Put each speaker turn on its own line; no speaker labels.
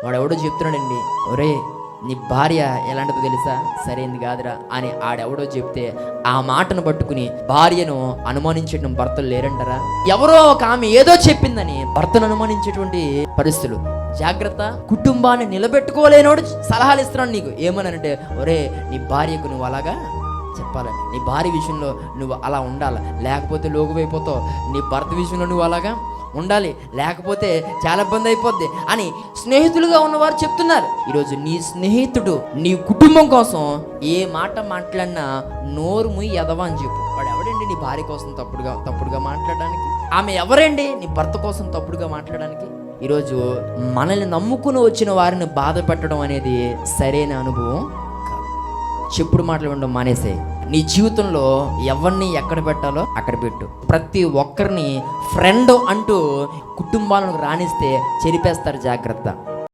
వాడు ఎవడో చెప్తున్నాడండి, ఒరే నీ భార్య ఎలాంటిదో తెలుసా, సరైనది కాదురా అని ఆడెవడో చెప్తే ఆ మాటను పట్టుకుని భార్యను అనుమానించడం భర్తలు లేరంటారా? ఎవరో ఒక ఆమె ఏదో చెప్పిందని భర్తను అనుమానించేటువంటి పరిస్థితులు. జాగ్రత్త. కుటుంబాన్ని నిలబెట్టుకోలేనోడు సలహాలు ఇస్తున్నాడు నీకు. ఏమనంటే, ఒరే నీ భార్యకు నువ్వు అలాగా చెప్పాలి, నీ భార్య విషయంలో నువ్వు అలా ఉండాలి, లేకపోతే లోగువైపోతావు, నీ భర్త విషయంలో నువ్వు అలాగా ఉండాలి, లేకపోతే చాలా ఇబ్బంది అయిపోద్ది అని స్నేహితులుగా ఉన్నవారు చెప్తున్నారు. ఈరోజు నీ స్నేహితుడు నీ కుటుంబం కోసం ఏ మాట మాట్లాడినా నోరు ముయ్యి ఎదవా అని చెప్పు. వాడు ఎవడండి నీ భార్య కోసం తప్పుడుగా మాట్లాడడానికి? ఆమె ఎవరండి నీ భర్త కోసం తప్పుడుగా మాట్లాడడానికి? ఈరోజు మనల్ని నమ్ముకుని వచ్చిన వారిని బాధ పెట్టడం అనేది సరైన అనుభవం కాదు. చెప్పుడు మాటలు ఉండడం మానేసే. నీ జీవితంలో ఎవరిని ఎక్కడ పెట్టాలో అక్కడ పెట్టు. ప్రతి ఒక్కరిని ఫ్రెండ్ అంటూ కుటుంబాలను రాణిస్తే చెరిపేస్తారు. జాగ్రత్త.